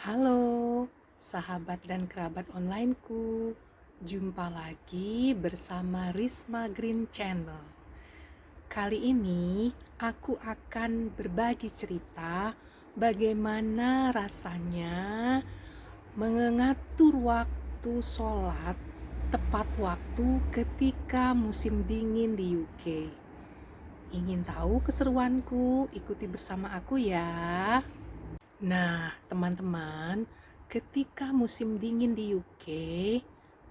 Halo, sahabat dan kerabat onlineku. Jumpa lagi bersama Risma Green Channel. Kali ini aku akan berbagi cerita bagaimana rasanya mengatur waktu sholat tepat waktu ketika musim dingin di UK. Ingin tahu keseruanku? Ikuti bersama aku ya. Nah, teman-teman, ketika musim dingin di UK,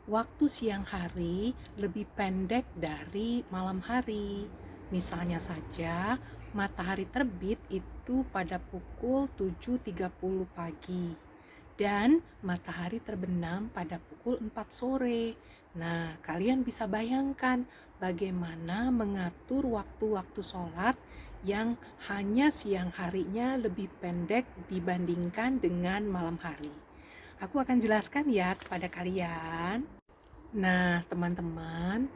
waktu siang hari lebih pendek dari malam hari. Misalnya saja, matahari terbit itu pada pukul 7.30 pagi dan matahari terbenam pada pukul 4 sore. Nah, kalian bisa bayangkan bagaimana mengatur waktu-waktu sholat yang hanya siang harinya lebih pendek dibandingkan dengan malam hari. Aku akan jelaskan ya kepada kalian. Nah, teman-teman,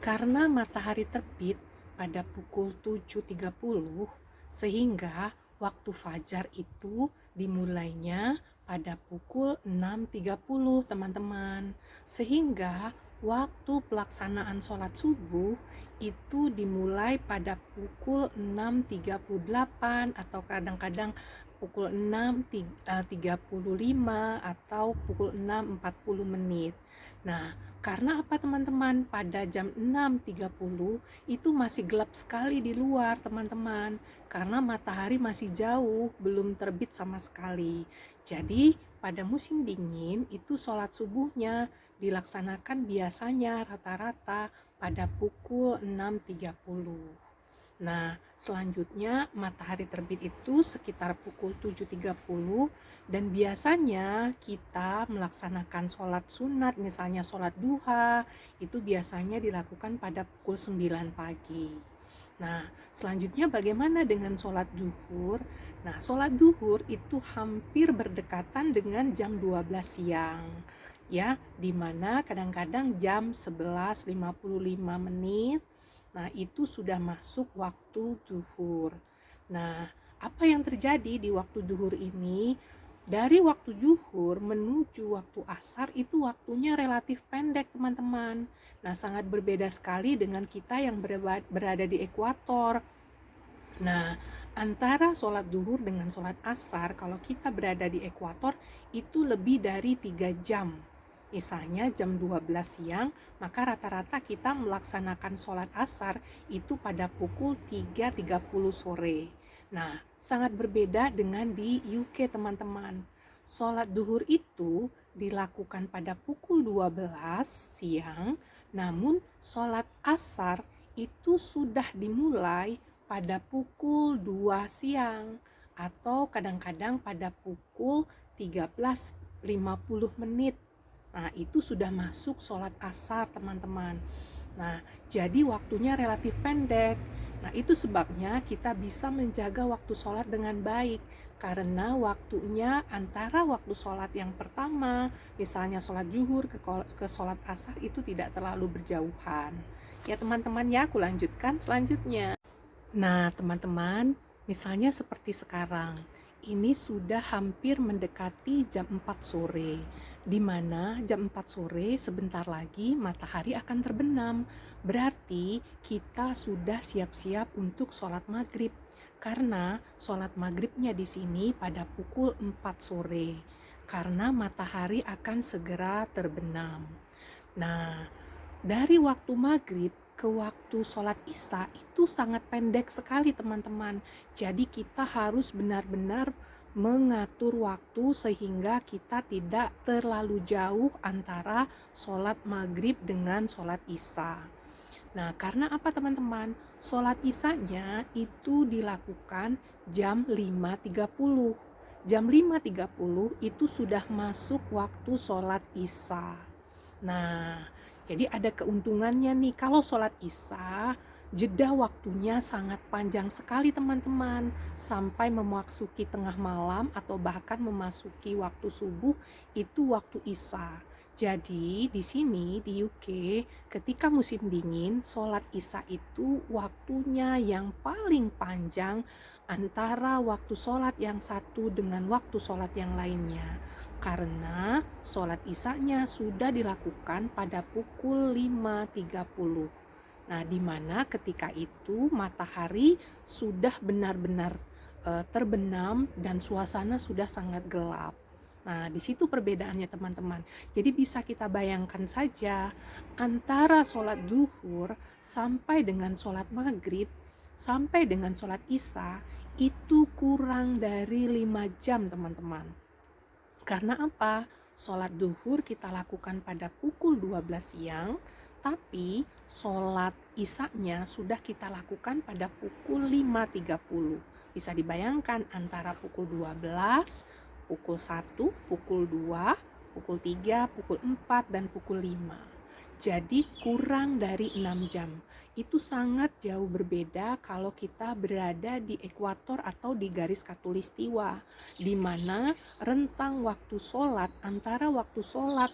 karena matahari terbit pada pukul 7.30 sehingga waktu fajar itu dimulainya pada pukul 6.30, teman-teman. Sehingga waktu pelaksanaan sholat subuh itu dimulai pada pukul 6.38 atau kadang-kadang pukul 6.35 atau pukul 6.40. Nah, karena apa teman-teman? Pada jam 6.30 itu masih gelap sekali di luar teman-teman. Karena matahari masih jauh, belum terbit sama sekali. Jadi pada musim dingin itu sholat subuhnya dilaksanakan biasanya rata-rata pada pukul 6.30. Nah, selanjutnya matahari terbit itu sekitar pukul 7.30 dan biasanya kita melaksanakan sholat sunat, misalnya sholat duha, itu biasanya dilakukan pada pukul 9 pagi. Nah, selanjutnya bagaimana dengan sholat duhur? Nah, sholat duhur itu hampir berdekatan dengan jam 12 siang. Ya, di mana kadang-kadang jam 11.55. Nah, itu sudah masuk waktu duhur. Nah, apa yang terjadi di waktu duhur ini? Dari waktu duhur menuju waktu asar itu waktunya relatif pendek, teman-teman. Nah, sangat berbeda sekali dengan kita yang berada di ekuator. Nah, antara sholat duhur dengan sholat asar, kalau kita berada di ekuator, itu lebih dari 3 jam. Misalnya jam 12 siang, maka rata-rata kita melaksanakan sholat asar itu pada pukul 3.30 sore. Nah, sangat berbeda dengan di UK, teman-teman. Sholat duhur itu dilakukan pada pukul 12 siang, namun sholat asar itu sudah dimulai pada pukul 2 siang atau kadang-kadang pada pukul 13.50. Nah, itu sudah masuk sholat asar, teman-teman. Nah, jadi waktunya relatif pendek. Nah, itu sebabnya kita bisa menjaga waktu sholat dengan baik. Karena waktunya antara waktu sholat yang pertama, misalnya sholat zuhur ke sholat asar itu tidak terlalu berjauhan. Ya teman-teman ya, aku lanjutkan selanjutnya. Nah, teman-teman, misalnya seperti sekarang, ini sudah hampir mendekati jam 4 sore, di mana jam 4 sore sebentar lagi matahari akan terbenam. Berarti kita sudah siap-siap untuk sholat maghrib, karena sholat maghribnya di sini pada pukul 4 sore, karena matahari akan segera terbenam. Nah, dari waktu maghrib ke waktu sholat isya itu sangat pendek sekali teman-teman. Jadi kita harus benar-benar mengatur waktu sehingga kita tidak terlalu jauh antara sholat maghrib dengan sholat isya. Nah, karena apa teman-teman? Sholat isyanya itu dilakukan jam 5.30. Jam 5.30 itu sudah masuk waktu sholat isya. Nah, jadi ada keuntungannya nih, kalau sholat isya, jeda waktunya sangat panjang sekali teman-teman, sampai memasuki tengah malam atau bahkan memasuki waktu subuh, itu waktu isya. Jadi di sini di UK ketika musim dingin sholat isya itu waktunya yang paling panjang antara waktu sholat yang satu dengan waktu sholat yang lainnya. Karena sholat isya-nya sudah dilakukan pada pukul 5.30. Nah, di mana ketika itu matahari sudah benar-benar terbenam dan suasana sudah sangat gelap. Nah, di situ perbedaannya teman-teman. Jadi bisa kita bayangkan saja antara sholat duhur sampai dengan sholat maghrib, sampai dengan sholat isya, itu kurang dari 5 jam teman-teman. Karena apa? Sholat duhur kita lakukan pada pukul 12 siang, tapi sholat isya-nya sudah kita lakukan pada pukul 5.30. Bisa dibayangkan antara pukul 12, pukul 1, pukul 2, pukul 3, pukul 4, dan pukul 5. Jadi kurang dari 6 jam. Itu sangat jauh berbeda kalau kita berada di ekuator atau di garis khatulistiwa, di mana rentang waktu sholat antara waktu sholat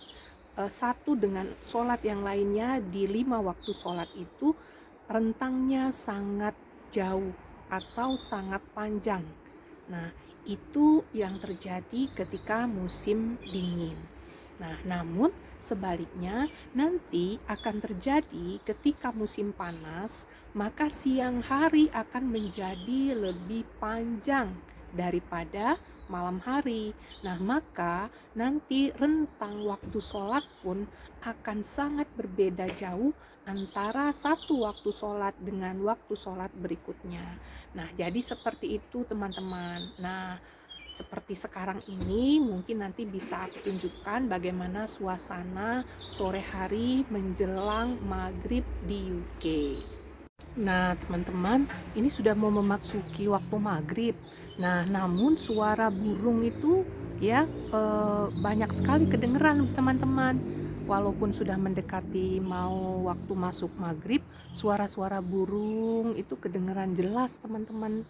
satu dengan sholat yang lainnya di 5 waktu sholat itu rentangnya sangat jauh atau sangat panjang. Nah, itu yang terjadi ketika musim dingin. Nah, namun sebaliknya nanti akan terjadi ketika musim panas, maka siang hari akan menjadi lebih panjang daripada malam hari. Nah, maka nanti rentang waktu sholat pun akan sangat berbeda jauh antara satu waktu sholat dengan waktu sholat berikutnya. Nah, jadi seperti itu teman-teman. Nah, seperti sekarang ini mungkin nanti bisa aku tunjukkan bagaimana suasana sore hari menjelang maghrib di UK. Nah teman-teman, ini sudah mau memasuki waktu maghrib. Nah namun suara burung itu ya banyak sekali kedengeran teman-teman. Walaupun sudah mendekati mau waktu masuk maghrib, suara-suara burung itu kedengeran jelas teman-teman.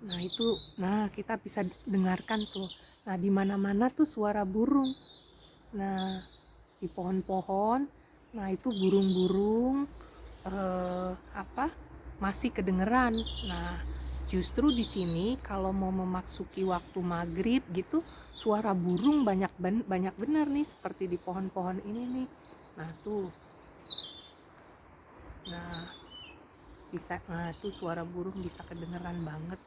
Nah itu, kita bisa dengarkan tuh. Nah di mana-mana tuh suara burung. Nah di pohon-pohon, nah itu burung-burung masih kedengeran. Nah justru di sini kalau mau memasuki waktu maghrib gitu, suara burung banyak benar nih seperti di pohon-pohon ini nih. Nah tuh, tuh suara burung bisa kedengeran banget.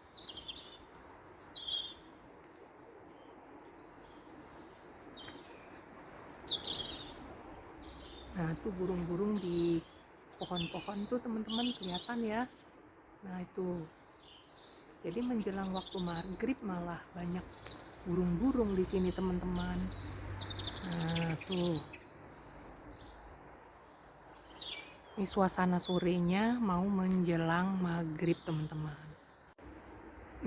Nah tuh burung-burung di pohon-pohon tuh teman-teman kelihatan ya. Nah itu, jadi menjelang waktu maghrib malah banyak burung-burung di sini teman-teman. Nah tuh, ini suasana sorenya mau menjelang maghrib teman-teman.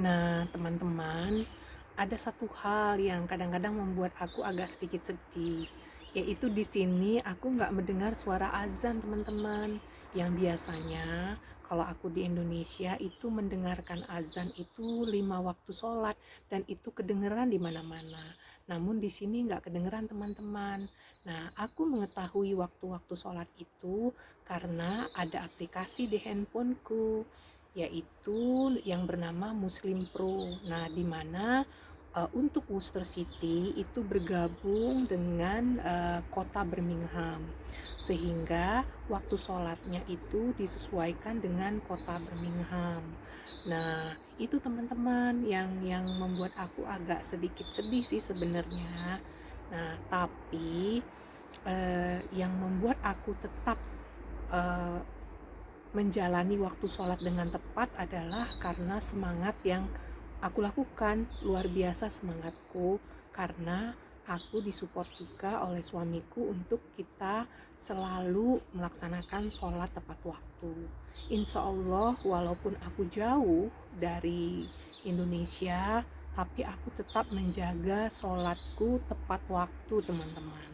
Nah teman-teman, ada satu hal yang kadang-kadang membuat aku agak sedikit sedih, yaitu di sini aku nggak mendengar suara azan teman-teman. Yang biasanya kalau aku di Indonesia itu mendengarkan azan itu 5 waktu sholat dan itu kedengeran di mana-mana. Namun di sini nggak kedengeran teman-teman. Nah aku mengetahui waktu-waktu sholat itu karena ada aplikasi di handphoneku, yaitu yang bernama Muslim Pro. Nah di mana untuk Worcester City itu bergabung dengan kota Birmingham, sehingga waktu sholatnya itu disesuaikan dengan kota Birmingham. Nah itu teman-teman yang membuat aku agak sedikit sedih sih sebenarnya. Nah tapi yang membuat aku tetap menjalani waktu sholat dengan tepat adalah karena semangat yang aku lakukan. Luar biasa semangatku karena aku disupport juga oleh suamiku untuk kita selalu melaksanakan sholat tepat waktu. Insya Allah walaupun aku jauh dari Indonesia, tapi aku tetap menjaga sholatku tepat waktu teman-teman.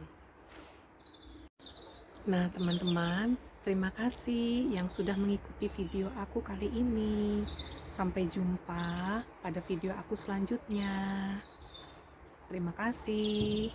Nah teman-teman, terima kasih yang sudah mengikuti video aku kali ini. Sampai jumpa pada video aku selanjutnya. Terima kasih.